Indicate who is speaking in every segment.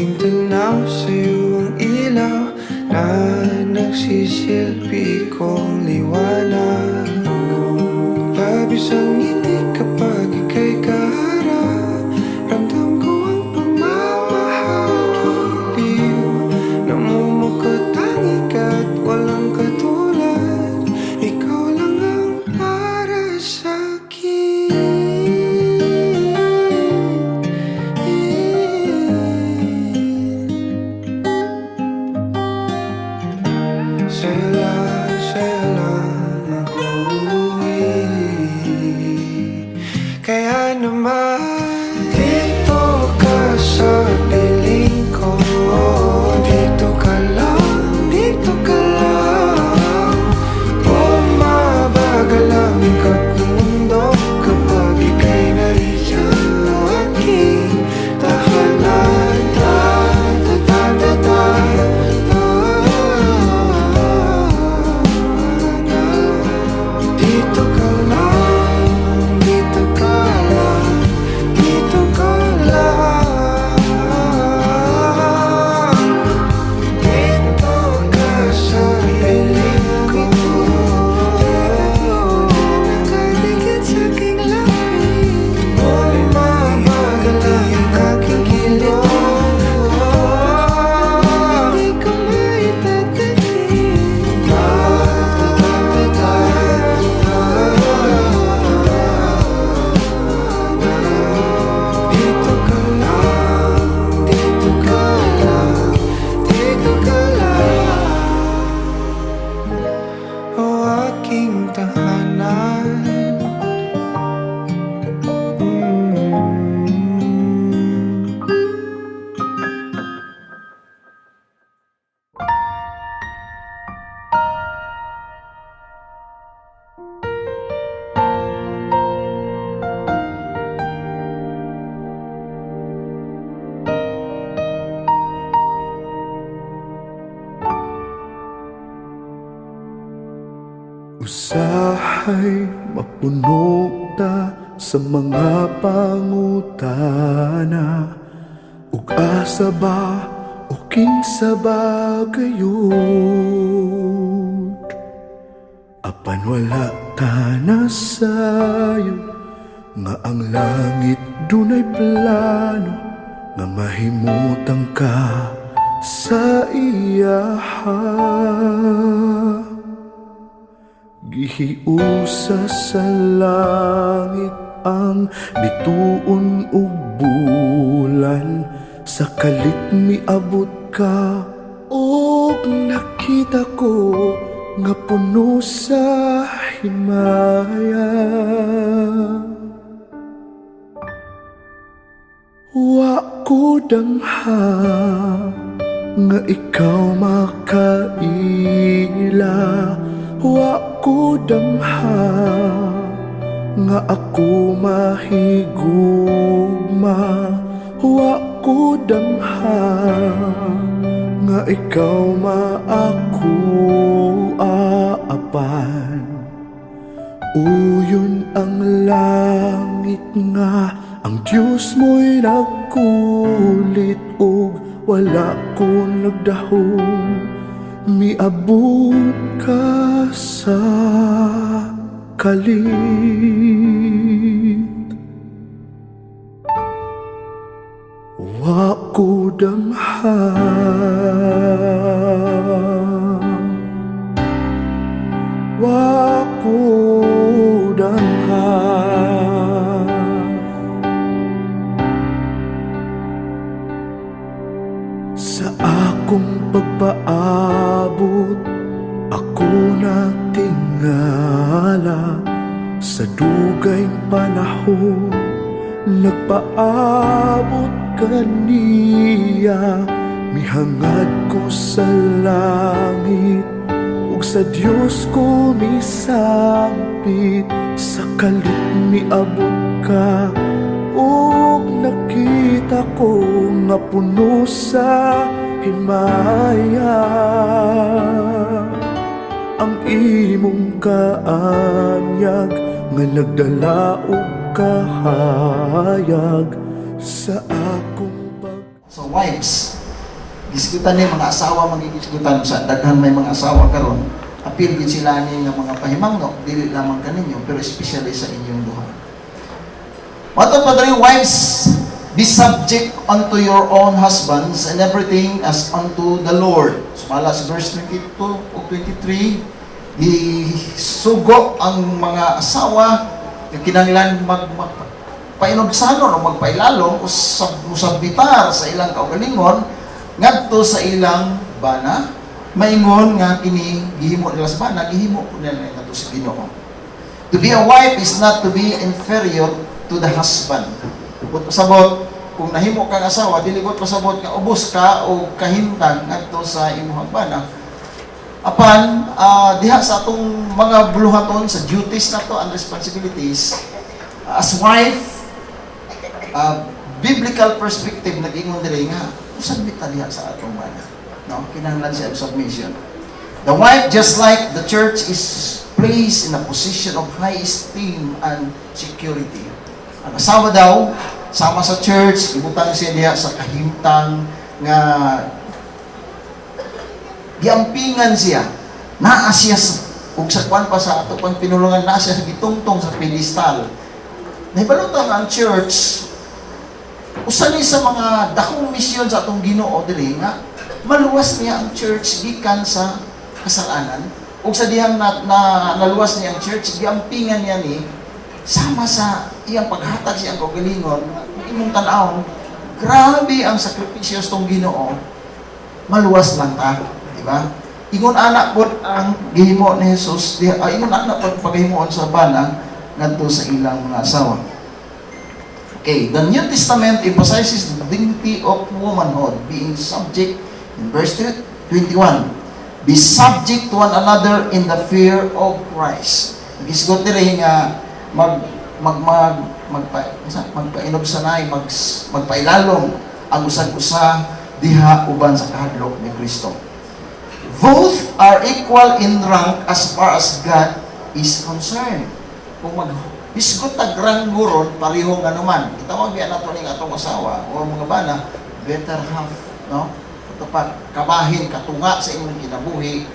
Speaker 1: aking tanaw sa'yo ang ilaw na nagsisilbi kong liwanag. Labis ang ngiti kapag ika'y kaharap. Ramdam ko ang pagmamahal, giliw. Namumukha-tangi ka't walang katulad. Ikaw lang ang para sa'kin. Sa'yo lang ako uuwi. Kaya naman dito ka sa piling ko. Dito ka lang, dito ka lang. Bumabagal ang ikot ng mundo kapag ika'y nariyan na aking tahanan. Dito ka lang, dito ka lang, dito ka lang. Dito ka sa piling ko. Nakadikit sa aking labi. Bumabagal ang aking kilos. Hindi ko maitatagin. Dito ka lang, dito ka lang, dito ka lang. O aking tahanan.
Speaker 2: Usahay mapuno ta sa mga pangutana, ug asa ba o kinsa ba gayud? Apan wala ta nasayod nga ang langit dunay plano nga mahimutang ka sa iyaha. Gihiusa sa langit ang bituon ug bulan, sa kalit miabot ka ug nakita ko nga puno sa himaya. Wa ko damha nga ikaw makaila. Wa ko damha nga ako mahigugma. Wa ko damha nga ikaw maako aapan. Uyon ang langit nga ang Diyos mo'y nagkulit ug wala ko nagdahom. Miabot ka sa kalit. Wa ko damha, wa ko damha. Sa akong pagpaabot, ako natingala sa dugayng panahon. Nagpaabot kaniya, mihangad ko sa langit, ug sa Dios ko misampit. Sa kalit miabot ka, ug nakita ko nga puno sa himaya. Ang imong kaanyag nga nagdala og kahayag sa akong
Speaker 3: So wives, Gisgutan ni mga asawa magigisgutan sa daghan may mga asawa karon. Apil gid sila ni nga mga pahimangno dili lamang kaninyo pero especially sa inyong duha. What of other wives, be subject unto your own husbands and everything as unto the Lord. Sumala sa verse 22 o 23, isugo ang mga asawa yung kinahanglan magpainobsanon o magpailalom o musabbitar sa ilang kaugalingon ngadto sa ilang bana, maingon nga kini gihimo nila sa bana, gihimo po nila ngadto sa Ginoo. To be a wife is not to be inferior to the husband. But pasabot, kung nahimo kang asawa, dili ko pasabot nga ubos ka o kahintang ngadto sa imong bana. Apan, diha sa atong mga buluhaton sa duties na to and responsibilities, as wife, biblical perspective nag-ingon diri nga usab bita diha sa atong bana, no, kinahanglan siya og submission. The wife, just like the church, is placed in a position of high esteem and security. Ang asawa daw sama sa church, ibutang siya diha sa kahimtang nga giampingan siya, naa siya ug sa kwan pa sa ato pang pinulungan, naa siya gitungtong sa pedestal. Nahibalutan ang church usa ni sa mga dakong misyon sa atong Ginoo diri nga maluwas niya ang church gikan sa kasalanan ug sa dihang naluwas niya ang church giampingan niya ni sama sa iyang paghatag siyang kaugalingon. Imong tan-awon, grabe ang sakripisyo sa atong Ginoo, maluwas lang ta, di ba? Ingon anak pod ang gihimo ni Jesus, ingon anak pod paghimuon sa bana ngadto sa ilang mga asawa. Okay, the New Testament emphasizes the dignity of womanhood being subject in verse 21. Be subject to one another in the fear of Christ. Nagisgot diri nga magpainom sanay, magpailalom ang usag-usa diha uban sa kahadlok ni Kristo. Both are equal in rank as far as God is concerned. Kung isgot tagrangguron, pareho nga naman. Itawag yan nato ning atong asawa o mga bana, better half, no? Tapat, kabahin, katunga sa imong kinabuhi,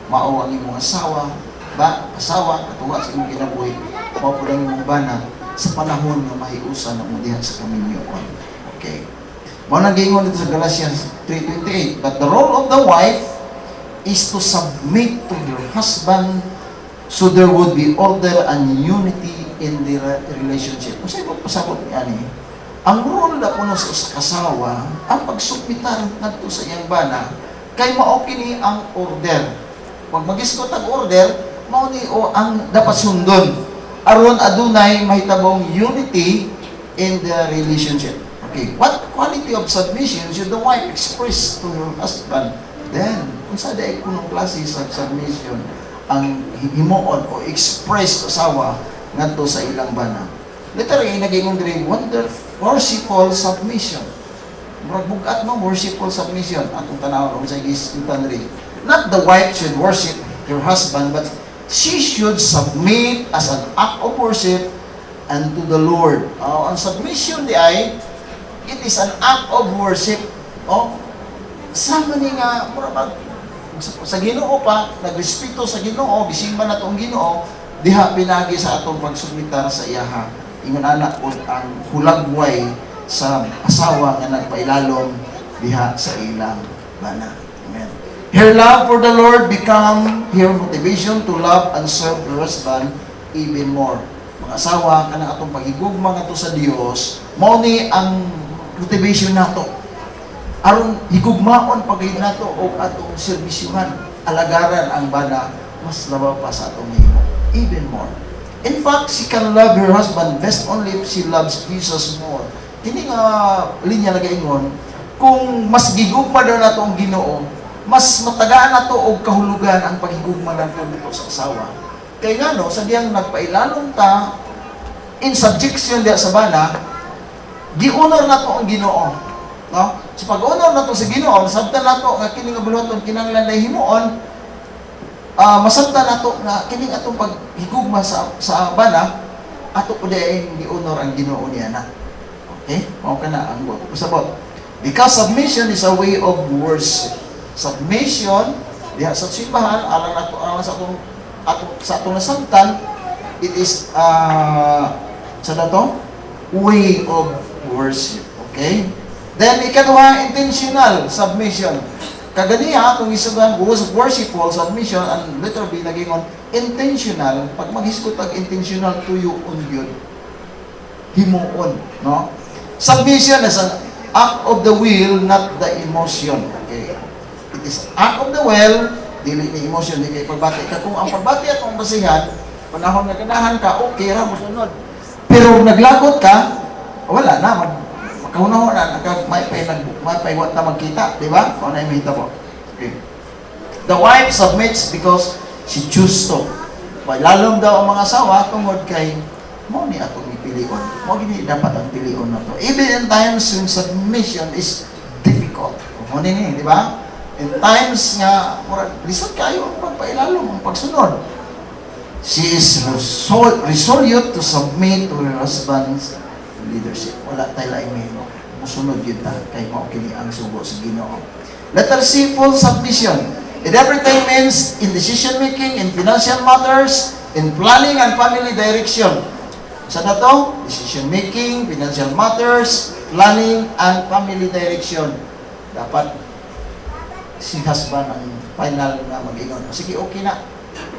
Speaker 3: mao ang imong asawa, katunga sa imong kinabuhi, mao po lang imong bana sa panahon nga mahiusan ng diha sa kaminyoon. Okay. Mao nang giingon dito sa Galatians 3:28, but the role of the wife is to submit to her husband so there would be order and unity in the relationship. Kung sa'yo pasabot niya ni, ang role na kuno sa kasawa, ang pagsubmitan ngadto sa iyang bana, kay mao kini ang order. Pag mag-isgot ang order, mao ni o ang dapat sundon. Aron adunay mahitabong unity in the relationship. Okay, what quality of submission should the wife express to her husband? Then, kung sa day kunong klase sa submission, ang himuon o express sa asawa ngadto sa ilang bana. Literally, naging diri worshipful submission. Murag bugat mo, worshipful submission. Atong tanaw sa gisintan diri. Not the wife should worship her husband, but she should submit as an act of worship unto the Lord. Ang submission di ay, it is an act of worship. Sama ni nga, murag sa Ginoo pa, nagrespeto sa Ginoo, gisimba na itong Ginoo, diha pinagi sa atong pagsubmitar sa iyaha. Ingon anak po ang hulagway sa asawa nga nagpailalom diha sa ilang bana. Amen. Her love for the Lord become her motivation to love and serve her husband even more. Mga asawa, kanang atong paghigugma nga to sa Dios, mao ni ang motivation nato. Aron higugmaon pagay nato o atong serbisyuhan, alagaran ang bana mas labaw pa sa atong himo, even more. In fact, she can love her husband best only if she loves Jesus more. Kini nga linya nagaingon, kung mas gigugma daw nato ang Ginoo, mas matagaan nato og kahulugan ang paghigugma nato dito sa asawa. Kay ngano sa diyang nagpailalom ta in subjection diha sa bana, gi-honor nato ang Ginoo. No? So pag-honor nato sa Ginoo, sabtan nato nga kini nga buluhaton kinahanglan na himuon, masabtan nato nga kini atong paghigugma sa bana, ato pud ay gi-honor ang Ginoo niya na. Okay? Mao kana ang pasabot. Because submission is a way of worship. Submission, diha sa simbahan, alang sa atong nasabtan, it is, sa dato, way of worship. Okay? Then, ikaduha, intentional submission. Kaganiya, kung isugan, worshipful submission, and letter B, naging intentional, pag maghiskot ang intentional, tuyuon yun. Himuon, no? Submission is an act of the will, not the emotion. Okay? It is act of the will, dili ni emotion, di kay pagbati ka. Kung ang pagbati at ang basihan, panahon na ganahan ka, okay ra, masunod. Pero naglagot ka, wala na, magkahunahon na, may paiwat na magkita, di ba? Kung na yung mahita po. Okay. The wife submits because she chooses to. Lalong daw ang mga asawa, tungod kay, mo ni atong ipilion. Mo gini dapat ang pilion na to. Even in times yung submission is difficult. Mo ni, di ba? In times nga, lisod kayo ang pagpailalom, ang pagsunod. She is resolute to submit to her husband's leadership. Wala tayo lang may musunod yun ta, kay mao kini ang sugo sa Ginoo. Letter C, full submission. It everything means in decision making, in financial matters, in planning and family direction. Sa na to? Decision making, financial matters, planning, and family direction. Dapat si husband ang final na mag-ingon. Sige, okay na.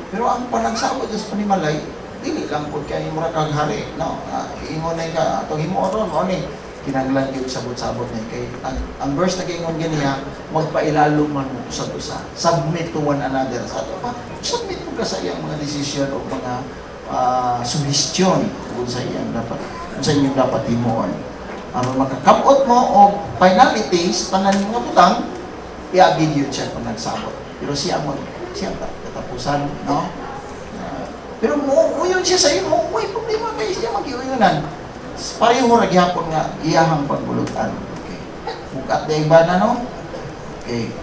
Speaker 3: Pero ang panagsabot sa panimalay, dili lang po kayo mura kang hari. No? Ingon na ka, itong himo ron, mo ni. Kinanglan yung sabot-sabot niya. Kay, ang verse na kaingon ganiya, magpailalo man mo usag-usa. Submit to one another. Sa ato pa, submit mo ka sa iyang mga decision o mga suggestion kung sa iyang dapat, kung sa inyong dapat himuon. Aron makakabot mo o finalities, tanan mga butang, i-agid yun siya kung nagsabot. Pero siya katapusan, no? Pero muyon siya sa iyo, may problema kayo siya mag-iuyonan. Pareho mo naghihapon nga, iyahang pagbulutan. Okay. Bukat na iba na, no? Okay.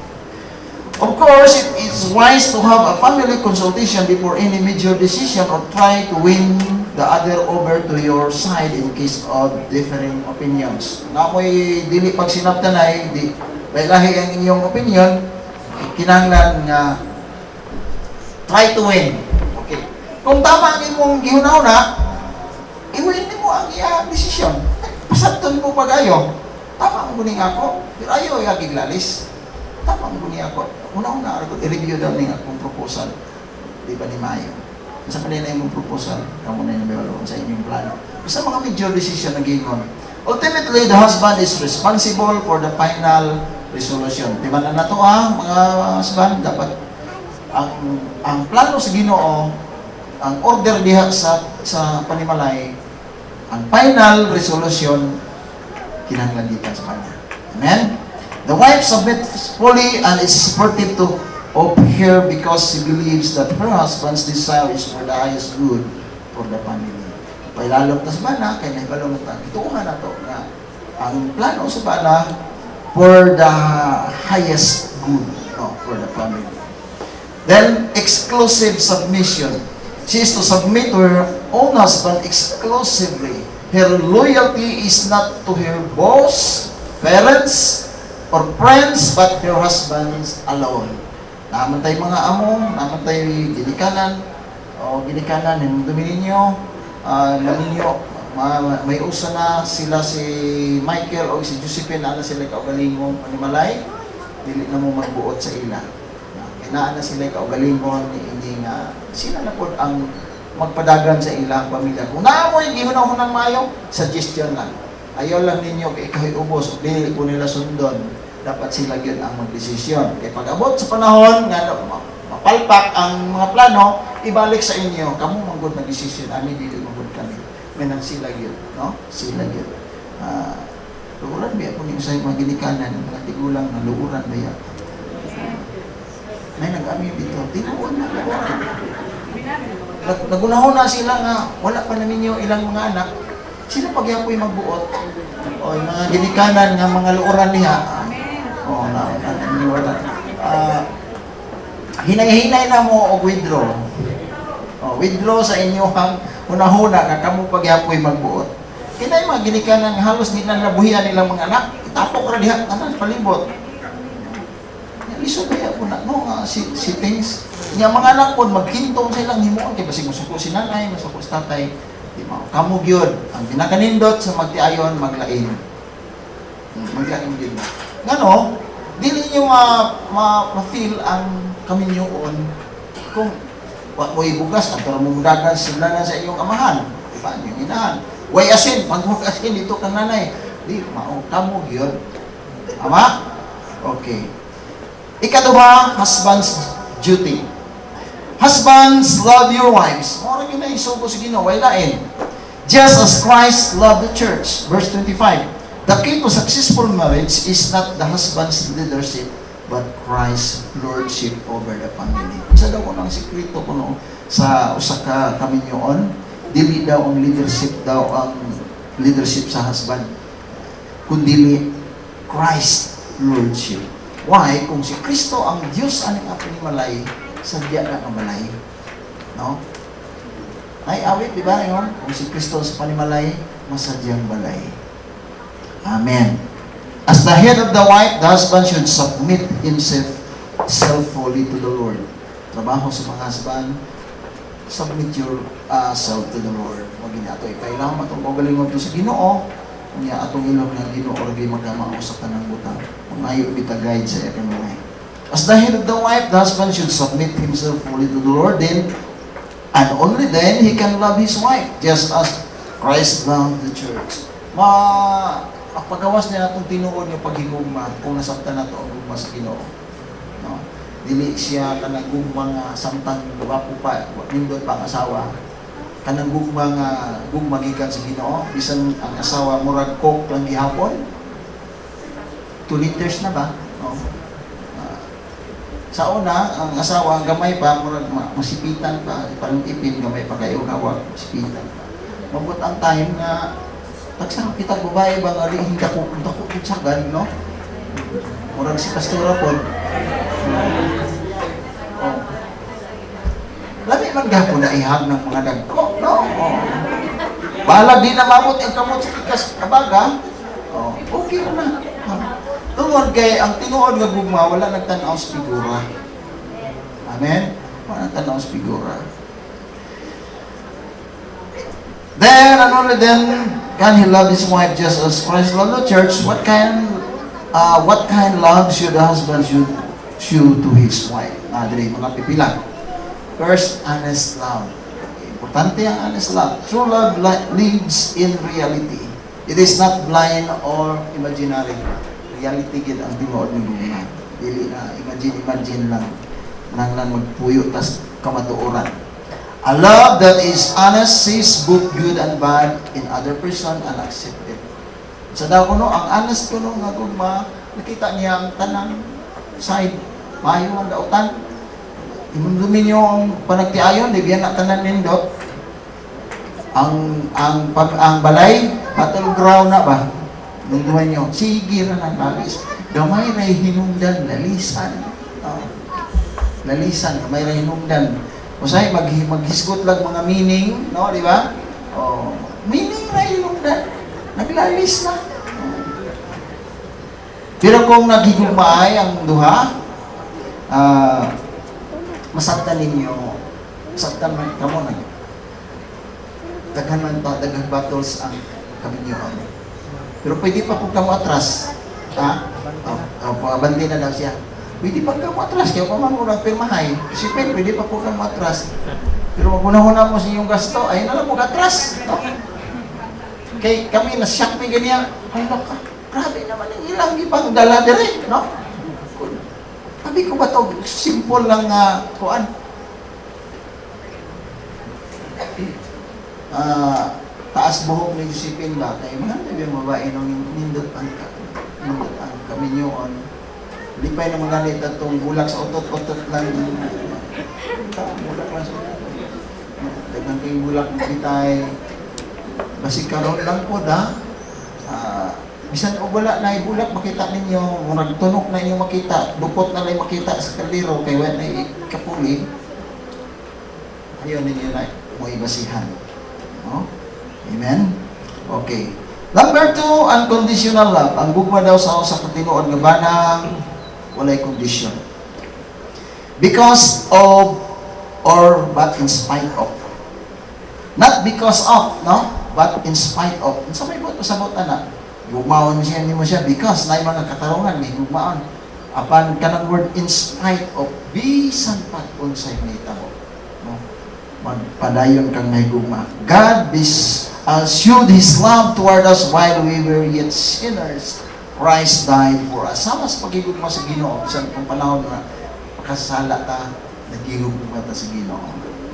Speaker 3: Of course, it is wise to have a family consultation before any major decision or try to win the other over to your side in case of differing opinions. Na mo'y dili pag sinabtanay, di lahi ang inyong opinion, kinahanglan nga try to win. Okay. Kung tama ang imong gihuna-una, i-win mo ang iyang desisyon. Pasabton mo pag-ayo. Tama ang guning ako. Pero ayaw iglalis. Tama ang guning ako. Una-una, i-review daw niya akong proposal. Di ba ni Mayo? Sa kanila yung proposal, kamo na yung nabawaloon sa inyong plano. Basta mga major decision na gingon. Ultimately, the husband is responsible for the final resolution. Di ba na nato mga husband, dapat ang plano sa Ginoo, ang order diha sa panimalay, ang final resolution, kinahanglan dito sa kanya. Amen? The wife submits fully and is supportive of her because she believes that her husband's desire is for the highest good for the family. Pailalong tas bana, kaya naibalong na ituuhan na to nga ang plano sa bana for the highest good for the family. Then, exclusive submission. She is to submit to her own husband exclusively. Her loyalty is not to her boss, parents, or friends, but her husband alone. Naman tayo mga among, naman tayo ginikanan, o ginikanan, hinundumi ninyo, naminyo, may usa na sila si Michael o si Josephine, na sila kaugalingong panimalay, dili na mo magbuot sa ila. Kinaan na sila kaugalingon, hindi nga, sila na po ang magpadagan sa ilang pamilya. Kung naamoy, gihunahunang mayo, suggestion lang. Ayaw lang ninyo, ikaw ubos, dili po nila sundon. Dapat sila yun ang magdesisyon. Kaya pag abot sa panahon, nga mapalpak ang mga plano, ibalik sa inyo. Kamu manggod na desisyon, amin dito manggod kami. Menang sila yun, no? Sila yun. Luuran ba po niyo sa mga ginikanan, mga tigulang na luuran ba yan? May nag-amin dito, tinuon na, luuran. Nagunahon na sila nga, wala pa namin yung ilang mga anak, sila pagyapoy magbuot. O yung mga ginikanan nga mga luuran niya, hinay-hinay na mo o withdraw. Withdraw sa inyo hang hunahuna nga kamo pagyapoy magbuot. Kinay mga ginikanan nga halos di na nabuhian nilang mga anak, itapok ra diha tanan palibot. Iso kaya po na, no, si things. Nga mga anak po, magkintong silang himuan, kaya basig masuko si nanay, masuko si tatay. Di ba? Kamog yun. Ang pinakanindot sa magtiayon, maglain. Maglain din. Ngano, dili nyo ma-feel ang kaminyoon kung wa mo ibugas at para mumudagan sila sa iyong amahan. Di ba? Yung inahan. Way asin, pagmug asin dito kang nanay. Di, kamog yun. Ama? Okay. Ikaduha, husband's duty. Husbands, love your wives. Mora yun na isugo sa Ginoo, way lain. Just as Christ loved the church. Verse 25. The key to successful marriage is not the husband's leadership, but Christ's lordship over the family. Isa daw ko ng sikreto ko no, sa usa ka kaminyoon, dili daw ang leadership sa husband, kundi Christ lordship. Why? Kung si Kristo ang Diyos aning apo ni malay, sadya na ang malay. No? Ay awit, di ba ngayon? Kung si Kristo sa panimalay, masadyang balay. Amen. As the head of the wife, the husband should submit himself fully to the Lord. Trabaho sa mga husband, submit yourself to the Lord. Maging ato ipailaman itong pagalingon ito sa Ginoo. Kung atong ilong ng Ginoo, oragay magkamaon sa tanang butang. Kung ayaw bitagayad sa ekanunay. As the head of the wife, the husband should submit himself fully to the Lord. Then, and only then, he can love his wife, just as Christ loved the church. Ang paggawas niya itong tinuod yung paghigugma, kung nasabtan na ito ang gugma sa Ginoo. No? Dili siya kanang gugma nga samtang wapo pa, nindot pa ang asawa. Kanang gugma nga gugma gikan sa Ginoo, bisan ang asawa murag coke lang gihapon. 2 liters na ba? No? Sa una, ang asawa, ang gamay pa, murag masipitan pa, parang ipin, gamay pa kayo, hawak, masipitan pa. Mabot ang time na tagsang kita babae bang ali hindi ko sagad, no? Murag si pastora pod. Oh. Labi man gapon na ihag ng mga dagko, no? Oh. Bahala din na mamot ang kamot sa kikas kabaga. Oh, okay na. Tungod kay ang tinuod nga gugma wala nagtan-aw sa figura. Amen. Wala nagtan-aw sa figura. Then and only then can he love his wife just as Christ loved the church? What kind love should a husband show to his wife? Dili mga pipila. First, honest love. Importante ang honest love. True love lives in reality. It is not blind or imaginary. Reality gid ang tinuod ng buhay. Dili na imagine lang magpuyo tas kamatuoran. A love that is honest sees both good and bad in other person and accepted. Sa daw kuno ang honest kuno nga gugma, nakita niya ang tanang side, mayo ang dautan. Imumdumin niyo ang panagtiayon, di biya na tanan nindot. Ang balay, battleground na ba? Nungduman niyo, sige na lang lalis. Gamay na hinungdan, lalisan. Lalisan, gamay na hinungdan. Usay maghisgot lang mga meaning, no, di ba? Oh, meaning na hinungdan. Naglalis na. Pero kung naghigugmaay ang duha, masabtan ninyo, masabtan man kamo na. Daghan battles ang kaminyoon. Pero pwede pa po kamo atras. Ha? Abanti na daw siya. Pwede pa kamo atras, kaya pa man muna pirmahay. Si Pen, pwede pa po kamo atras. Pero maguna-una mo sa iyong gasto, ay na lang po atras. No? Kaya kami na-shock may ganyan. Ay, baka, grabe naman yung ilang ibang dala dire, no? Sabi ko ba ito, simple lang kuan. Taas buhok ni Josephine ba? Kaya mga yung babae nung nindot ang kaminyoon. Lipay na mga ganit at itong bulak sa otot-otot lang. Bulak lang sa otot. Dagang kayong bulak ng bitay. Basi karoon lang po bisan o wala na ibulak, makita ninyo, murag tunok na inyo makita, dupot na lang makita sa kaldero, kaya wala na ikapuli. Ayaw ninyo na mo ibasihan. No? Amen? Okay. Number 2, unconditional love. Ang gugma daw sa katinuod nga banang walay condition. Because of or but in spite of. Not because of, no? But in spite of. Sa may buot pasabot na. Gugmaon siya, hindi mo siya because na mga katarungan, may gugmaon. Apan kanang word in spite of, bisan pat unsay mahitabo. No? Magpadayon kang nahigugma. God showed His love toward us while we were yet sinners. Christ died for us. Sama sa pagigugma sa Ginoo, sa kung panahon na makasala ta, nagigugma ta sa Ginoo.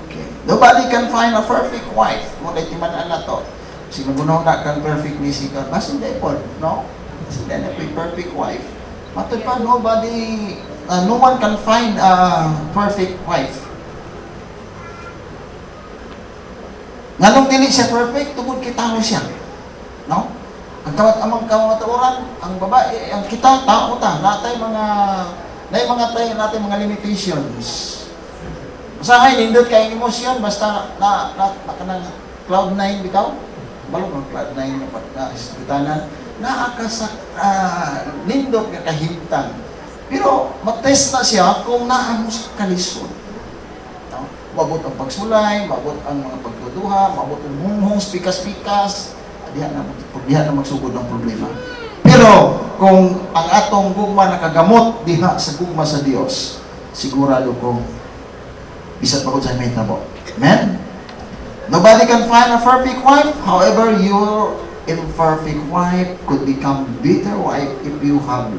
Speaker 3: Okay. Nobody can find a perfect wife. Mo dai timan-an na to. Si magunaw na kang perfect ni si ka. Basta hindi po, no? Kasi hindi na perfect wife. Matod pa, no one can find a perfect wife. Nganong dili siya perfect, tungod kita siya. No? Ang amang kamatuoran, ang babae, ang kita, tao ta, natay mga limitations. Usahay, nindot kayong emosyon, basta na kanang cloud 9 bitaw. Balong ang cloud 9 na pagkasitanan, naakasak nindot nga kahimtang. Pero matest na siya kung naamo sa kalisod. No? Mabot ang pagsulay, mabot ang mga pagduduha, mabot ang hunghong, pikas-pikas, diha na magsugod ng problema. Pero kung ang atong gugma nakagamot diha sa gugma sa Dios, sigurado kong bisat pa ko sa may tabo. Amen? Nobody can find a perfect wife. However, your imperfect wife could become bitter wife if you have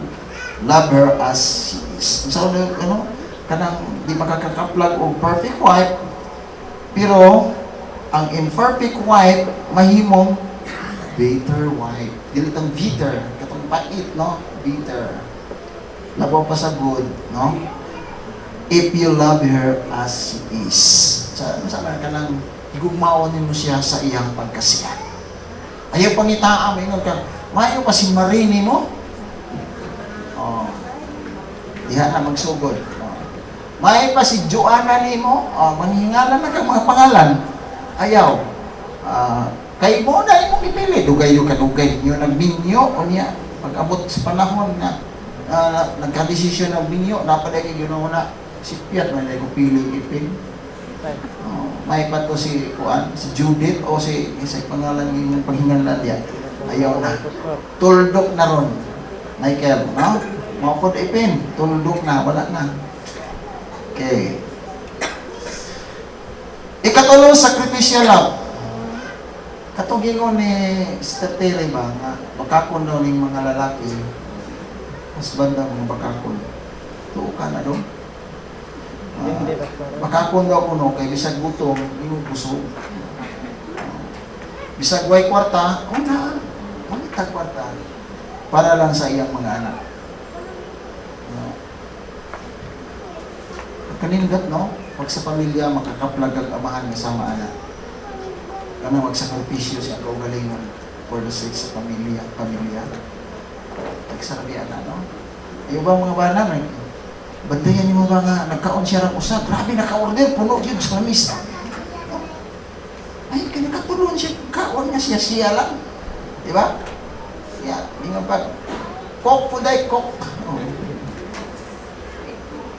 Speaker 3: loved her as she is. So, kanang di makakakaplag o perfect wife, pero ang imperfect wife mahimong bitter wife. Dili tang bitter, katong pait, no? Bitter. Labaw pa sa good, no? If you love her as she is. Sana ka nang igugmaon mo siya sa iyang pagkasiya. Ayaw pangitaan, mingon ka, mayo pa si Marini mo? Oh. Diha na magsugod. Oh. Mayo pa si Joanna ni mo? Oh, manghingalan na kang mga pangalan. Ayaw. Kay mo na imong ipili. Dugay-dugay niyo nagminyo o niya. Pag-abot sa panahon na nagka-desisyon ng binyo, napaday kayo na si Piat, may ko pili ipin. May pa to si Judith o si pangalan ng paghingalan niya. Ayaw na. Tuldok na ron. Michael, no? Mapod ipin. Tuldok na. Wala na. Okay. Ikatulong, sacrificial love. Katugingon ni Sister Terry ba, nga bakakon daw ng mga lalaki, mas banda mga bakakon. Tuo ka na doon. Bakakon daw kuno, kay bisag gutom, yung puso. Bisag way kwarta, manita kwarta, para lang sa iyang mga anak. Kanindot, no? Pag sa pamilya, makakaplag ang amahan ng sama anak. Kana magsakripisyo siya kaugalingon for the sake sa pamilya. Nagsarabihan na, no? Ayaw ba mga bana, bantayan niyo ba nga, nagkaon siya ng usa, grabe naka-order, puno yun sa lamisa. No? Ay, nakatulungan siya, kaon niya siya lang. Di ba? Yeah, di nga pa, coke po day, coke. Oh.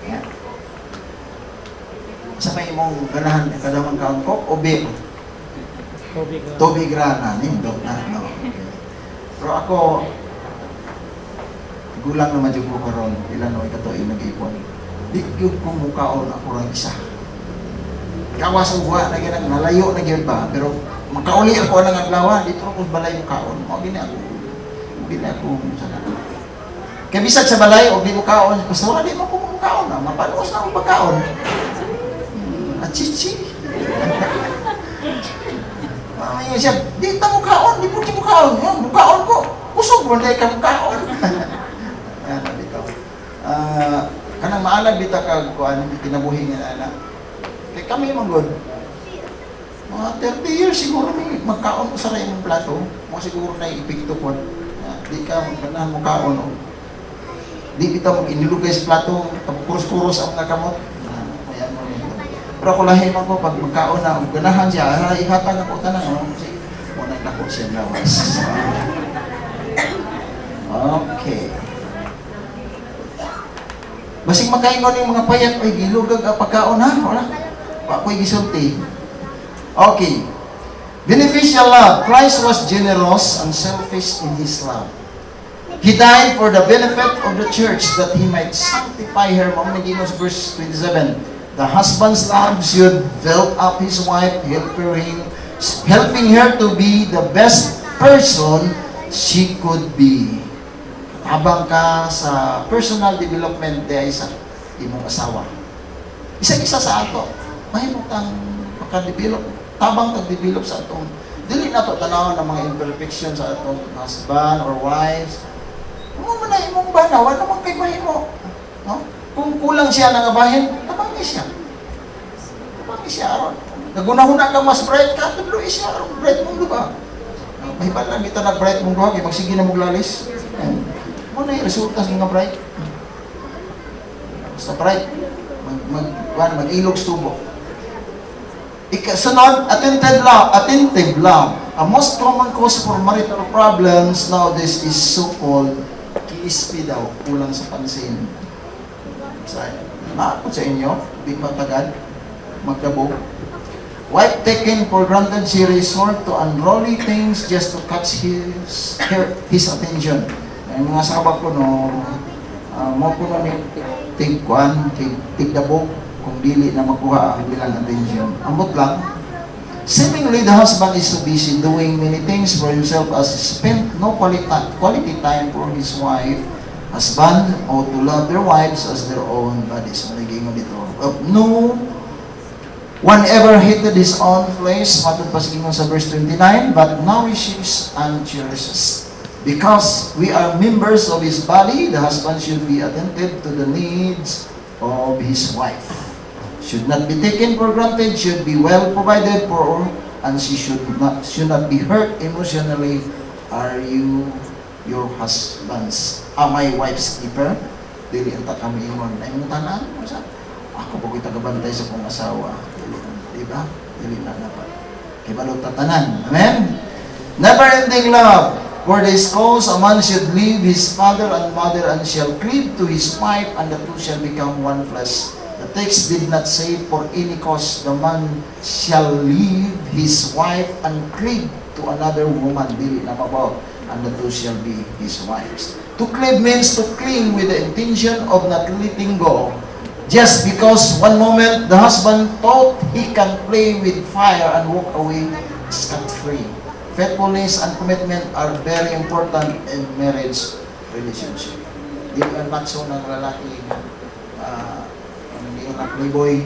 Speaker 3: Yeah. Sa may mong ganahan, kadamang kaon coke o beer? Tubig rana, nindot na. No? Okay. Pero ako, gulang naman yung ko karon, ilan o ikato yung nag-ipon. Di yung kumukaon ako ng isa. Kawas ang buha na ginang nalayo na gyan ba, pero makauli ako ng aglawa, dito ako balay yung kaon. O gini ako sana. Kaya bisag sa balay, o di mo kaon, basta wala di mo kumukaon na, mapalos na akong pagkaon. At chichi. Mamaya siya, di ta mukaon, di mo mukaon. Yan, mukaon ko. Kusog mo na ka mukaon. Yan, bitaw. Kanang maalag bita ka, kinabuhi nga anak. Kaya kami magod. Mga 30 years siguro may magkaon ko sa rin yung plato. Mga siguro na ipikto po. Di ka magkanahan mukaon. Di bita mo inilugay sa plato, kurus-kurus ang mga kamot. Ayan mo rin. Pero ako lahim ako, pag magkaon na, ganahan siya, ihatang ako tanang, mo nagdako dako siya lawas. Okay. Basig makaingon yung mga payat, ay gilugag ang pagkaon ha? Wala. Wa ko'y gisulti. Okay. Beneficial love. Christ was generous and selfish in His love. He died for the benefit of the church that He might sanctify her. Mamang naging sa verse 27. The husband's love should build up his wife, helping her to be the best person she could be. Habang ka sa personal development day sa imong asawa. Isa-isa sa ato. Mahimong kang makadevelop. Tabang nag-develop sa atong. Dili na to tanaw ng mga imperfections sa atong husband or wives. Mo man na imong bana, wala namang kay mahimo. No? Kung kulang siya nang abahin, tabangi siya. Tabangi siya aron. Nagunahuna kang mas bright ka, tudloy siya aron bright mong duha. Mahibal lang kita nag-bright mong duha, kay magsige na maglalis. Mo na yung resulta sa mga bright. Basta bright. Mag-ilog stubo. Sunod, attentive love. A most common cause for marital problems nowadays is so-called KSP daw, kulang sa pansin. Naakot sa inyo, di matagad, magdabog. Wife taken for granted, she resort to unruly things just to catch his attention. Yung mga sabak ko, no, mo ko na tigdabog, kung dili na makuha ang bilang attention. Ambot lang. Seemingly, the husband is so busy doing many things for himself as he spent no quality time for his wife. Husband ought to love their wives as their own bodies. Maliging dito. No one ever hated his own flesh, matod pa sa verse 29, but nourishes and cherishes. Because we are members of his body, the husband should be attentive to the needs of his wife. Should not be taken for granted, should be well provided for, and she should not be hurt emotionally. Are you your husband's? Am I wife's keeper? Dili anta kami ingon. Ay mo tanan, ako pag tagabantay sa kong asawa. Diba? Dili na dapat. Kay balot tatanan. Amen? Never-ending love. For this cause, a man should leave his father and mother and shall cleave to his wife, and the two shall become one flesh. The text did not say, for any cause the man shall leave his wife and cleave to another woman. Dili na mabaw, and the two shall be his wives. To cleave means to cling with the intention of not letting go. Just because one moment the husband thought he can play with fire and walk away scot-free. Faithfulness and commitment are very important in marriage relationship. Di ba matso ng lalaki hindi na playboy.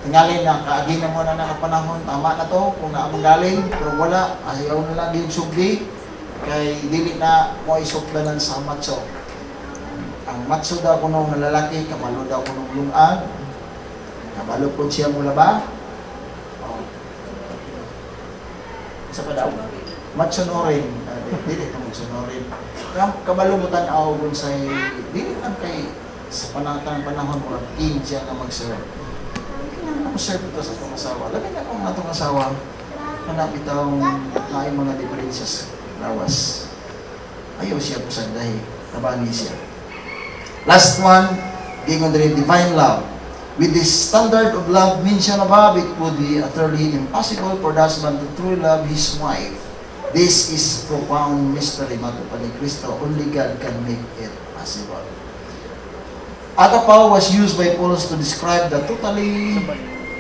Speaker 3: Tingalin na, kaagin na muna na panahon, tama na to, kung naamang galing, pero wala, ayaw na lang yung sugdi, kay dili na mo isukdanan sa matso. Ang matso daw kuno ng lalaki, kabalo daw kuno ng lungag, kabalo po siya mula ba? Sa pa daw, matsunorin, dili ka matsunorin. Kabalo mo tanaw kung sa dili lang kay sa panahon mo, team siya na mag-serve. Kailangan ako serve ito sa itong asawa. Labi na kung itong asawa, hanap itong naing mga differences lawas. Ayaw siya po sa dahi, tabani siya. Last one, gingon rin divine love. With this standard of love mentioned above, it would be utterly impossible for the husband to truly love his wife. This is profound mystery, matupad ni Kristo. Only God can make it possible. Agape was used by Paul to describe the totally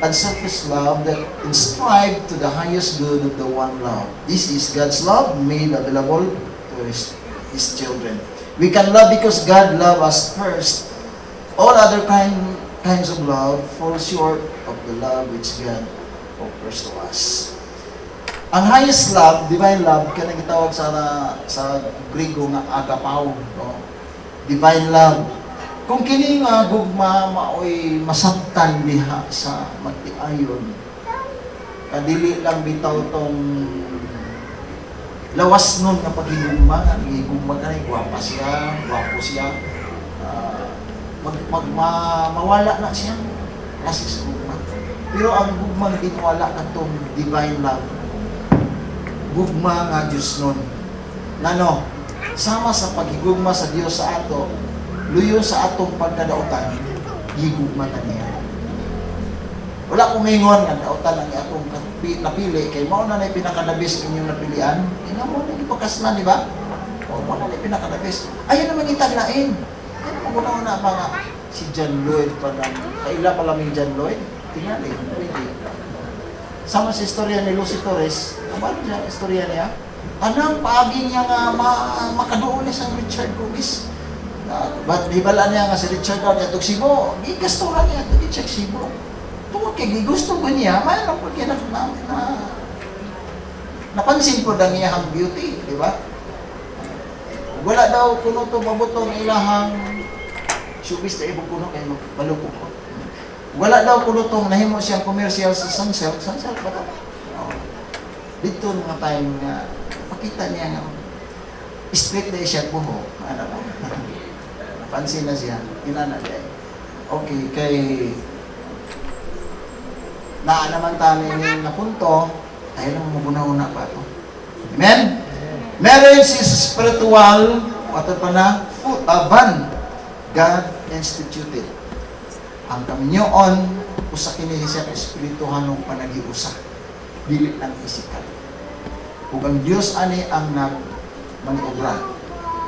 Speaker 3: unselfish love that inspired to the highest good of the one love. This is God's love made available to His children. We can love because God loved us first. All other kinds of love fall short of the love which God offers to us. Ang highest love, divine love, kaya gitawag sa Griego nga agapao, no? Divine love. Kung kini nga gugma maoy masabtan diha sa magtiayon, kadili lang bitaw tong lawas nun nga paghigugma, gugma kanay gwapa siya, gwapo siya. Mawala na siya kasi sa gugma. Pero ang gugma na wala katong divine love. gugma nga Diyos nun. Nano, sama sa paghigugma sa Dios sa ato, luyo sa atong pagkadautan, higugma ta niya. Wala kong ingon nga dautan ang atong napili kay mao na nay pinakadabis inyong napilian. Ina mo na ipakaslan, di ba? O mo na nay pinakadabis. Ayun naman itaglain. Ano mo na mga si John Lloyd pa lang. Kaila pa laming John Lloyd. Tingali, pwede. Sama sa istorya ni Lucy Torres, ano siya istorya niya? Anong paagi niya nga makaduol ni sang Richard Gomez? But hibala niya nga si Richard daw niya Sibo, gigastuhan niya ito Richard Sibo. Tungkol kay gusto ba niya, mayroon po kaya napansin po na niya ang beauty, di ba? Wala daw kuno to mabutong ilahang showbiz na ibog kuno kay malupok ko. Wala daw kuno tong nahimo siyang commercial sa Sunsilk ba to? Oh. Dito mga time nga pakita niya nga straight na siya buho. Ano ba? Napansin na siya. Inana niya. Okay, kay naman tayo na punto, tayo naman mabuna-una pa ito. Amen? Marriage is spiritual, ato pa na, ban. God instituted. Ang kaminyoon, usa kini siya ka espirituhanong panagiusa. Dili lang physical. Ug ang Dios ani ang maniobra.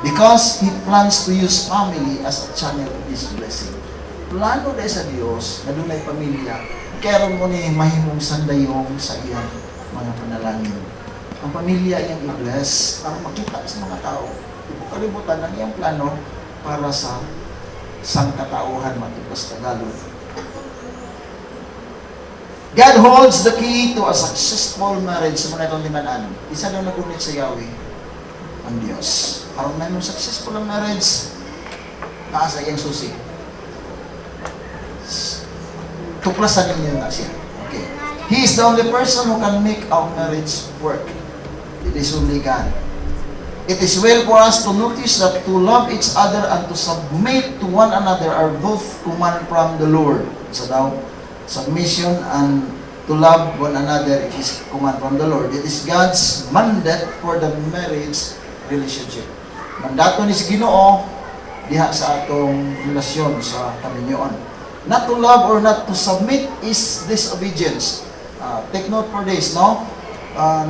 Speaker 3: Because He plans to use family as a channel of His blessing. Plano dahil sa Dios na dunay pamilya, karon mo ni mahimong sandayong sa iyang mga panalangin. Ang pamilya iyang i-bless para makita sa mga tao. Kalibutan ang iyang plano para sa sangkatauhan matipos Tagalog. God holds the key to a successful marriage sa mga itong limanan. Isa na nagunit sa Yahweh, ang Diyos. Parang may mong successful ang marriage, naasa iyang susi. Tuklasan ninyo na siya. Okay. He is the only person who can make our marriage work. It is only God. It is well for us to notice that to love each other and to submit to one another are both command from the Lord. So daw, submission and to love one another is command from the Lord. It is God's mandate for the marriage relationship. Mandato ni si Ginoo diha sa atong relasyon sa kaminyoon. Not to love or not to submit is disobedience. Take note for this, no?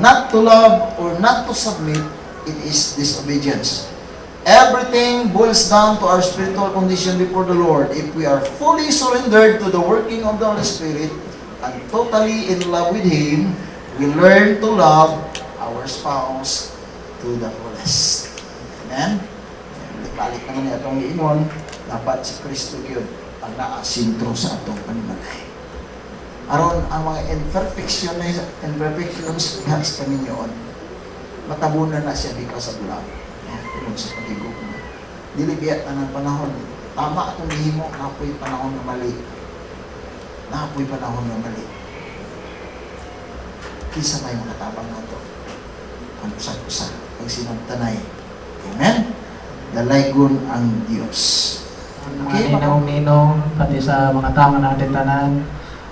Speaker 3: Not to love or not to submit, it is disobedience. Everything boils down to our spiritual condition before the Lord. If we are fully surrendered to the working of the Holy Spirit and totally in love with Him, we learn to love our spouse to the fullest. Amen? Balik naman niya itong iinon, dapat si Kristo yun ang naasintro sa atong panimalay. Aron ang mga imperfections nga sa kaminyoon, matabunan na siya because of love. Tungkol sa pag-igog mo. Dili biya ng panahon. Tama itong himo, napoy panahon na mali. Napoy panahon na mali. Kisa may mga tabang na ito. Ang usap-usap, ang sinagtanay. Amen? Dalaygon ang Diyos.
Speaker 4: Okay, mga ninong, pati sa mga tama natin tanan,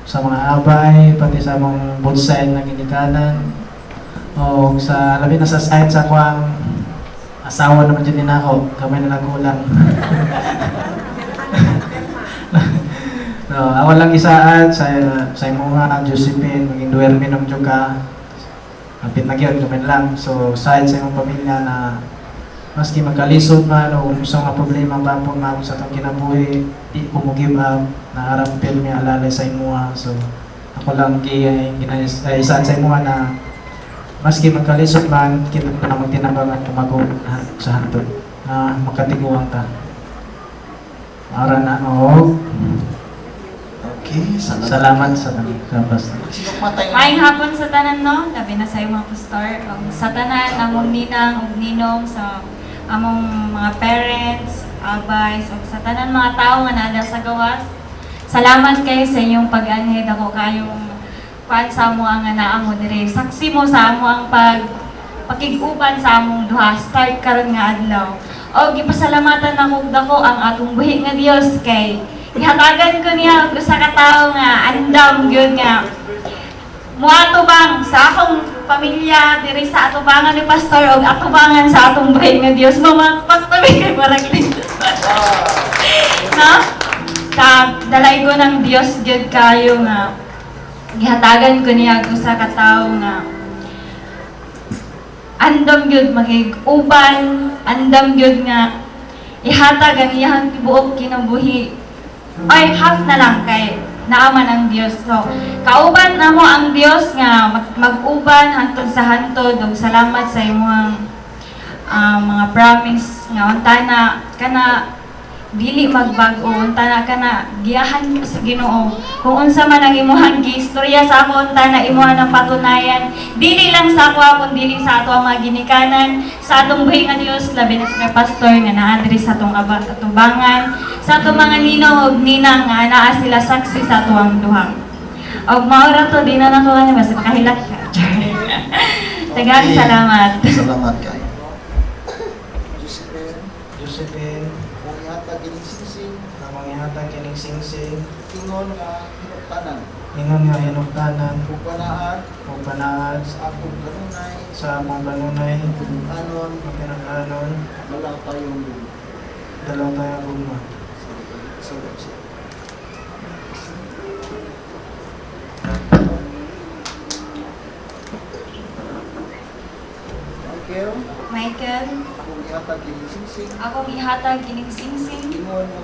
Speaker 4: sa mga abay, pati sa mga bonsai na ginikanan, o sa labi na sa side sa kuwang asawa naman dyan din ako, kamay na nagkulang. No, ako lang isaad sa mga Josephine, maging duwermi ng Diyoka. Kapit na gyud kamay lang. So, side sa imong pamilya na maski magkalisod man o kung sa mga problema ba po mabot sa itong kinabuhi, di ko mo give up, naharap pirmi alalay sa imuha. So, ako lang isaad sa imuha na maski magkalisod man, kita pa na magtinabangan kumago sa hantod na makatiguang ta. Ara na,
Speaker 3: Okay,
Speaker 4: salamat sa pastor.
Speaker 5: Maayong hapon sa tanan, no? Labi na sa mga pastor. Sa tanan, among ninang ug ninong, sa among mga parents, abay, so, sa tanan mga tao nga nada sa gawas. Salamat kayo sa inyong pag-anhed. Ako kayong kuan sa amo ang naamo dire. Saksi mo sa amo ang pakiguban sa among duha. Start karon nga adlaw. O gipasalamatan ako dako ang atong buhi nga Dios kay ihatagan ko niya og usa ka tawo nga andam gyud nga muato bang sa akong pamilya diri sa atubangan ni pastor o atubangan sa atong bahay nga Dios mamagpagtabi kay Paracletus. No? Dalay ko ng Dios gyud kayo nga gihatagan ko niya usa ka tawo nga andam gyud makig-uban, andam gyud nga ihatag ang iyang tibuok kinabuhi. Ay half na lang kay naaman ang Dios. So, kauban na mo ang Dios nga mag-uban hantod sa hantod ug salamat sa imong mga promise nga unta na kana dili magbago unta na kana giyahan mo sa Ginoo. Kung unsa man ang imong giistorya sa ako unta na imuha ng patunayan dili lang sa ako kun dili sa ato ang mga ginikanan sa atong buhi nga Dios labi na sa pastor nga naa diri sa atong atubangan sa atong mga ninong ug ninang nga naa sila saksi sa atuang duha. Og maura to di na nato lang basta makahilat ka. Tagang salamat.
Speaker 3: Salamat kayo.
Speaker 4: Josephine,
Speaker 3: Kung ihatag ining singsing,
Speaker 4: na manghihatag kining singsing,
Speaker 3: ingon nga hinuktanan,
Speaker 4: ingon nga hinungtanan,
Speaker 3: kung panaan
Speaker 4: o panaad
Speaker 3: sa akong kanunay,
Speaker 4: sa among kanunay,
Speaker 3: anon,
Speaker 4: makinang-anon,
Speaker 3: wala tayong
Speaker 4: dalaw tayo gugma.
Speaker 3: sagot siya. Michael,
Speaker 5: Michael,
Speaker 3: kung ihatag ining singsing,
Speaker 5: akong ihatag kining singsing
Speaker 3: ingon nga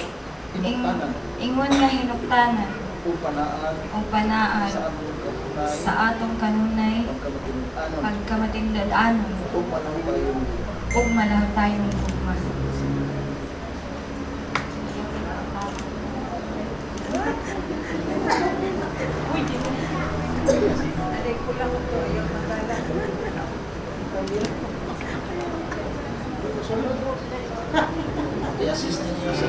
Speaker 3: hinuktanan,
Speaker 5: ingon nga hinuktanan
Speaker 3: kung panaan
Speaker 5: o panaan
Speaker 3: sa akong kanunay,
Speaker 5: sa atong kanunay
Speaker 3: pagkamatindad, anon,
Speaker 5: pagkamatindad-anon
Speaker 3: kung panahon tayong
Speaker 5: ug malaw tayong gugma.
Speaker 3: i-assist ninyo sa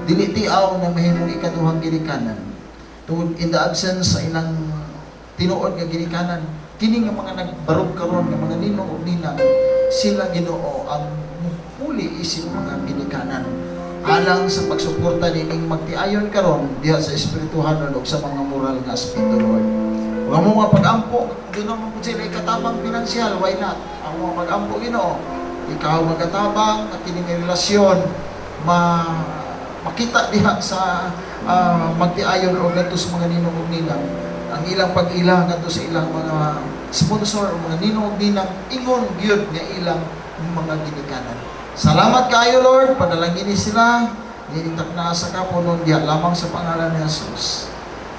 Speaker 3: dili tiaw na mahimong ikaduhang ginikanan tungod in the absence sa ilang tinuod nga ginikanan kini nga mga nagbarog karon nga mga ninong ug ninang sila Ginoo ang muli isip mga ginikanan alang sa pagsuporta nining magtiayon karon diha sa espirituhan ug sa mga moral nga aspeto Lord. Ug ang mga pag-ampo di naman pud sila katabang pinansyal, why not? Ang mga pag-ampo Ginoo ikaw magatabang at kining relasyon makita diha sa magtiayon o ngadto sa mga ninong ug ninang ang ilang pag-ila ngadto sa ilang mga sponsor o mga ninong ug ninang ingon gyud nga ilang mga ginikanan. Salamat kayo Lord, padalangin sila ninintak na sa kapunon diha lamang sa pangalan ni Jesus.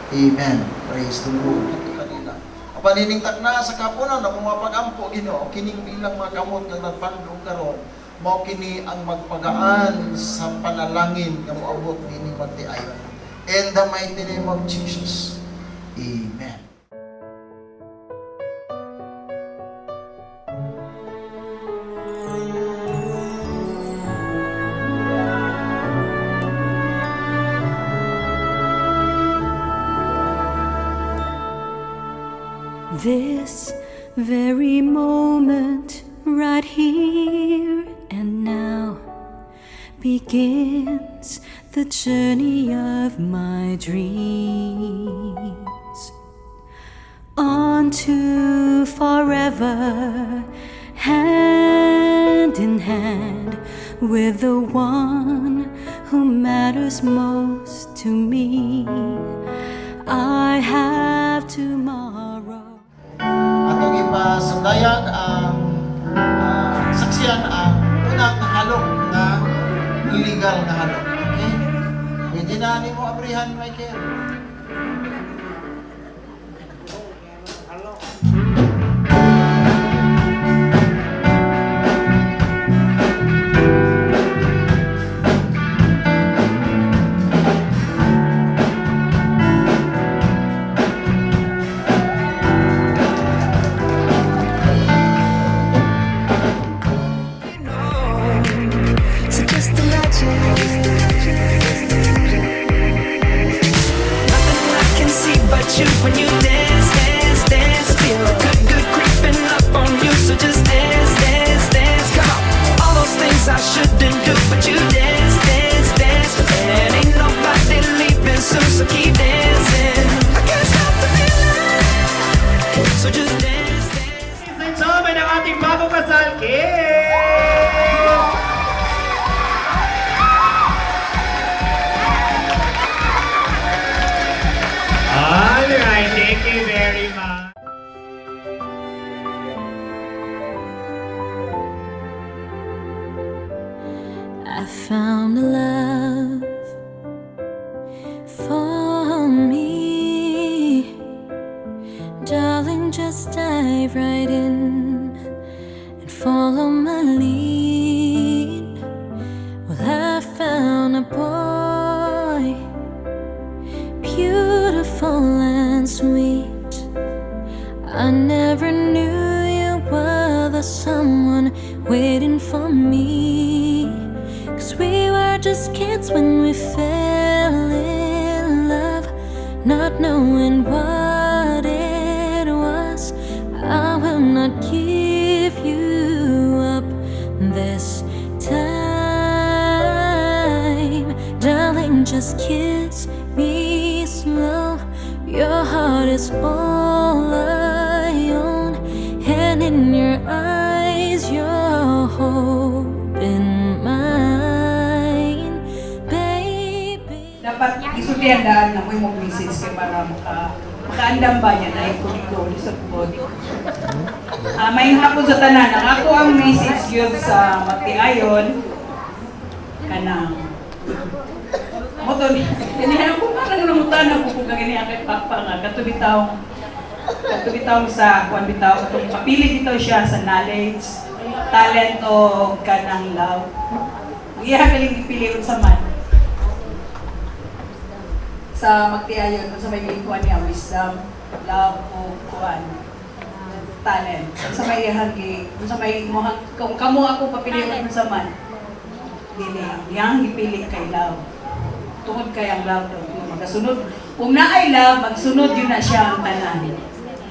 Speaker 3: Amen. Praise the Lord. Ito kanila. Paniningtak na sa kapunon na mga pag-ampo Ginoo kining ilang mga kamot nga nagpandong karon mao kini ang magpagaan sa panalangin nga moabot nining magtiayon. In the mighty name of Jesus. Amen.
Speaker 6: This very moment, right here and now, begins the journey of my dreams. On to forever, hand in hand with the one who matters most to me. I have tomorrow.
Speaker 3: Atong ipasundayag ang saksiyan ang unang halok na illegal na halok. Okay? Pwede na nimo abrihan, Michael.
Speaker 1: So just imagine nothing
Speaker 6: just kids when we fell in love, not knowing what it was. I will not give you up this time, darling, just kiss me slow. Your heart is all I own, and in your eyes you're holding mine, baby.
Speaker 7: Dapat isultihan daan na mo yung message kay para makaandam ba niya na iko lisod po. May hapon sa tanan, ang ako ang message yun sa Matiayon kanang moto ni inihan ko parang namutan ako kung kagani kay Papa nga katubitaw sa kuan bitaw katong papili bitaw siya sa knowledge, talent o kanang love. Ang iya kaling ipili sa man sa Magtiayon kung sa may kuan niya wisdom, love o kuan talent. Kung sa may hagi, kung sa may kung kamo ako papiliin sa man. Dili yang ipili kay love. Tungod kay ang love daw magasunod. Kung naay love, magsunod yun na siya ang tanan.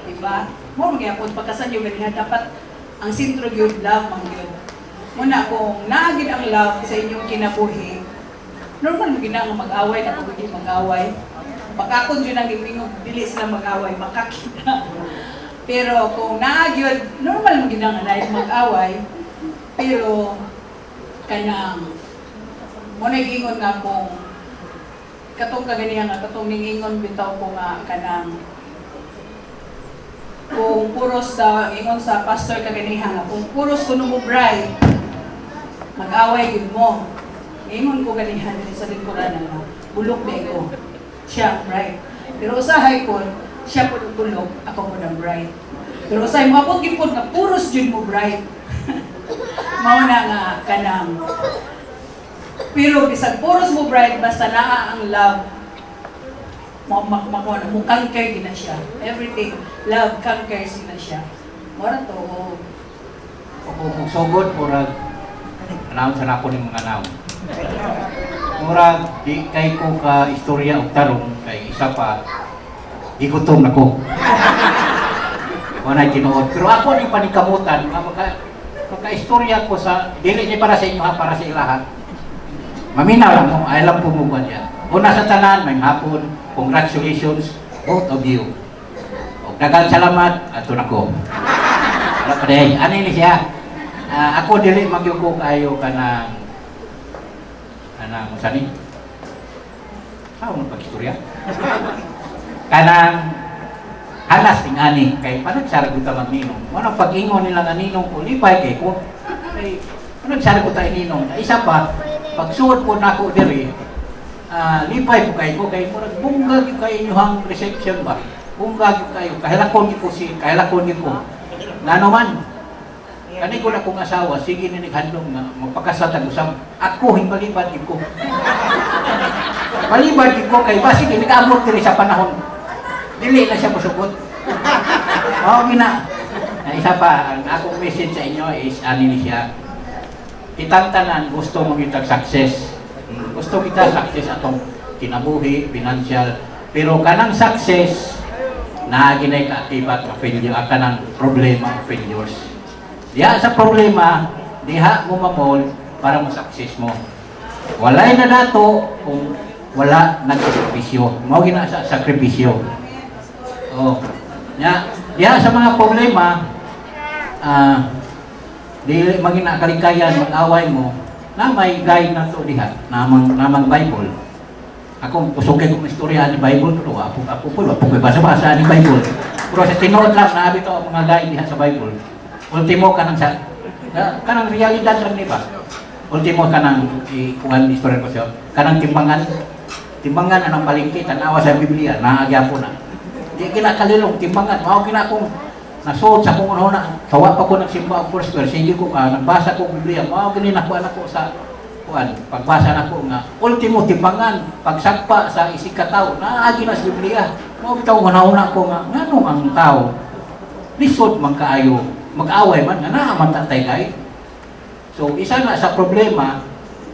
Speaker 7: Diba? Mo magyapon pagkasan yung ganyan dapat ang sentro yun love mang yun. Muna kung naagid ang love sa inyong kinabuhi, normal mo ginang mag-away na pag hindi mag-away. Pagkakon yun ang gimingog, dili sila mag-away, makakita. Pero kung naagid, normal mo ginang mag-away, pero kanang mo nagingon nga kung katong kaganihan nga katong ningingon bitaw ko nga kanang kung puros daw ingon sa pastor kaganihan nga kung puros kuno mo bride mag-away gid mo ingon ko ganihan din sa lingkuran nga bulok di ko siya bride pero usahay ko siya pud bulok ako mo ang bride pero usahay mo abot gid pud nga puros jud mo bride mao na nga kanang pero bisan puros mo bride basta naa ang love mo conquer gina siya everything love conquers gina siya mora to
Speaker 8: Ako kung sugod murag announce na ako ning mga naon murag di kay ko ka istorya og tarong kay isa pa igutom nako wala tinuod pero ako ning panikamutan maka-istorya ko sa dili ni para sa inyo ha para sa ilaha. Maminaw lang mo, ay lang pumubuan yan. Una sa tanan, may hapon, congratulations, both of you. O dagang salamat, ato na ko. Wala pa rin, ano yun siya? Ako dili magyuko kayo ka ng musani? Sao mo pag-istorya? Kanang halas ting ani, kay panagsarag ko ta magninong. Anong pag-ingon nilang aninong ko, lipay kay ko. Kay panagsarag ko ta ininong. Isa pa, pagsuot po na ako diri, lipay po kayo, kay murag bunggag yung kayo inyong reception ba? Bunggag yung kayo, kahilakon ko nga naman, kani ko na kong asawa, sige na naghandong nga, magpakasatag usap, ako himpalibad ko. Palibad ko kay basig, nag-amot diri sa panahon. Dili na siya musugot. Gina. Isa pa, ang akong message sa inyo is, ani siya, kitang tanan gusto mo kita success. Gusto kita success atong kinabuhi, financial. Pero kanang success na ginay kaakibat ka failure, kanang problema o failures. Diha sa problema, diha mo mamol para mo-success mo. Walay na dato kung wala nagsakripisyo. Mao gina sa sakripisyo. Diha sa mga problema, di magina kalikayan mag-away mo na may guide na to diha namang Bible. Ako pusugay ko istorya ni Bible pero ako po basa-basa ni Bible. Pero sa tinuod lang na bitaw ang mga guide diha sa Bible. Ultimo kanang realidad lang ni ba. Ultimo kanang kuan istorya ko siya. Kanang timbangan anong palengke tanawa sa Biblia naagya po na. Di kinakalilong timbangan mao gina kong nasuot sa kung una, kawa pa ko nagsimba of course, pero sige ko, nagbasa ko Biblia, mga ganyan ako sa pagbasa na ko nga, ultimo timbangan, pagsagpa sa isikataw, naagi na sa Biblia, mga bitaw una ko nga, nganong ang tao, lisod man kaayo, mag-away man, nga naaman tatay kay. So, isa na sa problema,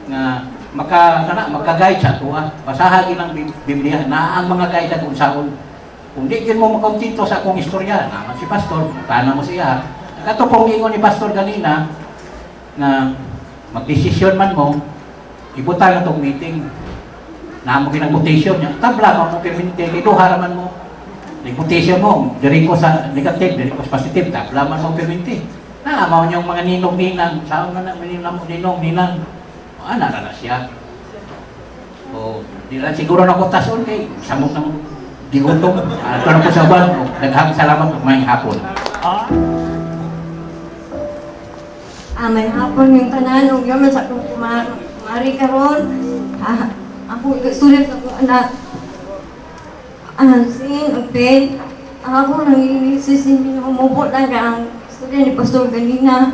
Speaker 8: nga magka-guide sa tuwa. Basahan ng Biblia na ang mga guide kung saan. Kung di yun mo makontento sa akong istorya, naman si Pastor, tana mo siya. Kato kung ingon ni Pastor kanina, na magdesisyon man mo, ibuta na itong meeting. Na mo kinag-mutation niya, tabla mo perminte, ito haraman mo. Nag-mutation mo, diri ko sa negative, diri ko sa positive, tabla man mo perminte. Amaw niyong mga ninong-ninang, saan na ninong-ninang, ana na siya. O, di lang siguro na ko tason kay, samok ng digutong. Ito na po sa uban, naghang salamat po may hapon.
Speaker 9: May hapon yung tanan, huwag yaman sa kong kumari karon. Ako, student ako, anak. Sin, okay. Ako, nangisis hindi na umupo lang ang student ni Pastor ganina.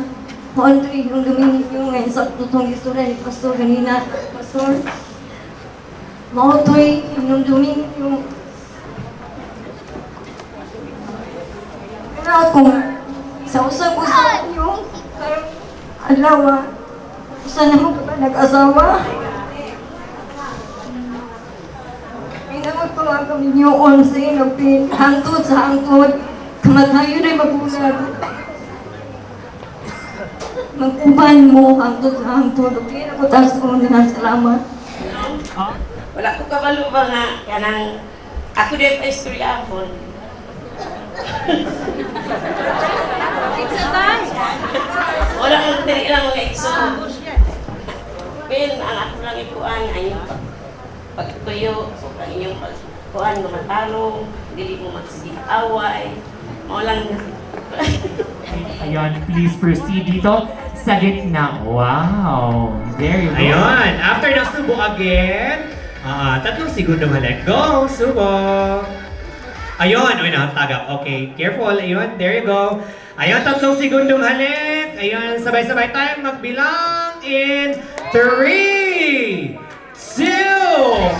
Speaker 9: Country, yung lumingin yung ngayon sa tutong student ni Pastor ganina. Pastor, mautoy, yung lumingin yung pero kung sa usap-usap yung alawa, saan naman ka ba nag-asawa? Pinamagpawag kami niyo 11, nagpin, hangtod sa hangtod, kamatayo na magulag. Magkuban mo, hangtod sa hangtod, okay, ako taas ko na salamat.
Speaker 10: Wala ko kabalo ba nga, kanang, ako din pa istorya ako. Wala kang dili lang mga ikso. Pin, ang ako lang ikuan, ang inyong pagtuyo, ang inyong pagkuan, gumatalong, dili mo magsiging away. Walang
Speaker 11: Ayun, please proceed dito sa gitna. Wow! Very good.
Speaker 12: Ayun, after ng subo again, 3 segundo halik. Go, subo! Ayun, uy, nakatagap. Okay, careful. Ayun, there you go. Ayun, 3 segundong halik. Ayun, sabay-sabay tayo magbilang in 3, 2,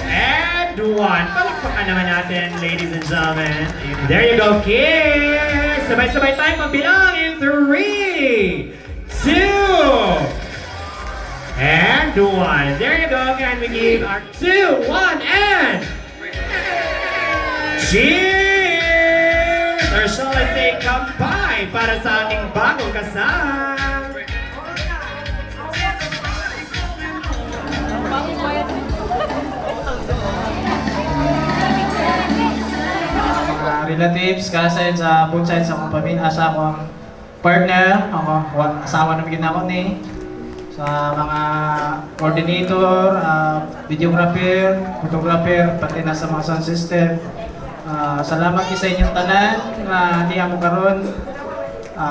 Speaker 12: and 1. Palakpakan naman natin, ladies and gentlemen. Ayun, there you go, kids. Sabay-sabay tayo magbilang in 3, 2, and 1. There you go. Can we give our 2, 1, and cheers! Or shall I say, kampay para sa ating bagong kasal.
Speaker 4: Mga relatives, kasayin sa both sides sa akong pamilya, sa akong partner, ako, asawa na bigyan ako ni, sa mga coordinator, videographer, photographer, pati na sa mga sound system. Salamat kayo sa inyong tanan na hindi mo karon.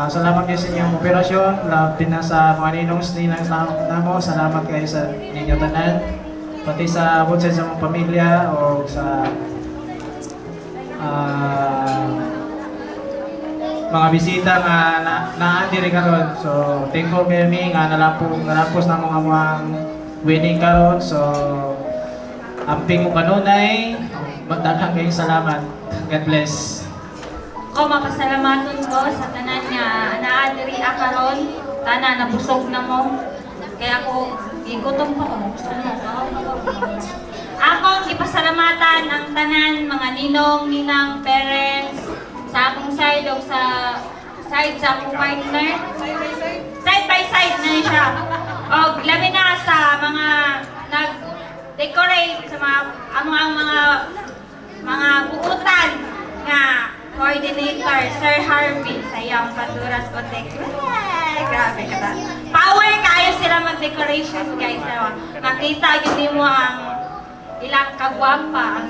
Speaker 4: Salamat kayo sa inyong operasyon, lahat din na sa mga ninongs nilang na mo. Salamat kayo sa inyong tanan, pati sa both sides sa mga pamilya o sa mga bisita nga naandiri karon. So thankful kami nga nalapos na mga winning karon. So amping mo kanunay, daghang kayong salamat. God bless.
Speaker 5: Ako mapasalamaton ko sa tanan nga naadiri karon, tanan nabusog na mo. Kaya ako igutom pa ko, gusto mo. Ako ipasalamatan ang tanan mga ninong, ninang, parents sa akong side o sa side sa akong partner. Side by side na siya. O labi na sa mga nag-decorate sa mga buutan nga coordinator, Sir Harvey sa iyang Panduras Botek. Grabe ka ta. Power kayo sila mag-decoration guys. Makita yun mo ang ilang kagwapa.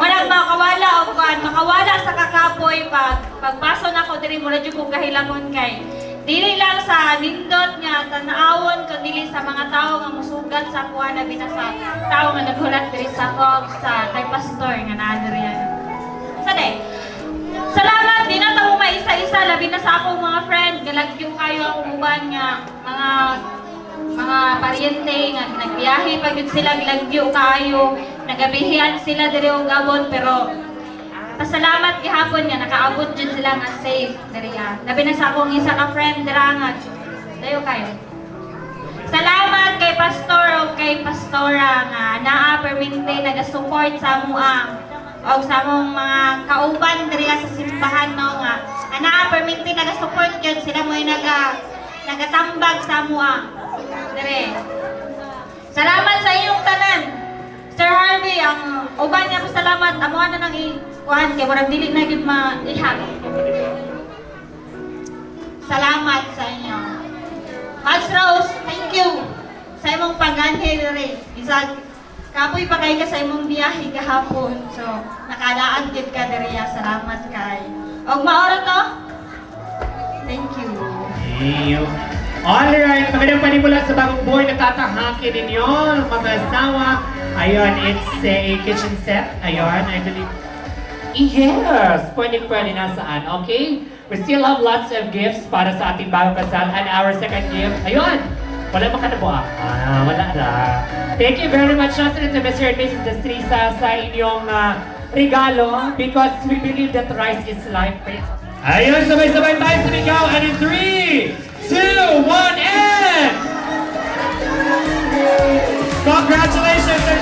Speaker 5: Walang makawala o makawala sa kakapoy pagpaso na ko diri mula jud kong kahilangon kay dili lang sa nindot nga tanawon kundi sa mga tao nga musugat sa kuha na binasa tao nga naghulat diri sa kog sa kay pastor nga naa diri. Sade. Salamat din na mo maisa-isa labi na sa akong mga friend galagyo kayo ang uban nga mga paryente nga nagbiyahe pag yun sila gilagyo kayo nagabihian sila diri og Gabon pero pasalamat gihapon nga nakaabot jud sila nga safe diri labi na sa akong isa ka friend dira nga dayo kayo Salamat kay Pastor o kay Pastora nga naa perminte naga-support sa amuang o sa among mga kauban diri sa simbahan no nga naa perminte naga-support gyud sila mo nagatambag sa amuang dire. Salamat sa inyong tanan. Sir Harvey, ang uban niya salamat amo na nang kuan kay murag dili na gyud maihag. Salamat sa inyo. Mas Rose, thank you sa imong pag-anhel rin. Isang kapoy pa kayo ka sa imong biyahe kahapon. So, nakadaan gid ka diriya. Salamat kay. Og maoro to? Thank you.
Speaker 12: Alright, magandang panimula sa bagong buhay na tatahakin ninyo, mga asawa. Ayun, it's a kitchen set. Ayun, I believe. Yes! Pwede nasaan, okay? We still have lots of gifts para sa ating bagong kasal. And our second gift, ayun! Wala makanabuak. Wala na. Thank you very much, Justin and to Mr. and Mrs. Destrisa sa inyong regalo because we believe that rice is life. Ayun, sabay-sabay tayo sumigaw. And in 3, 2, 1, and... Congratulations and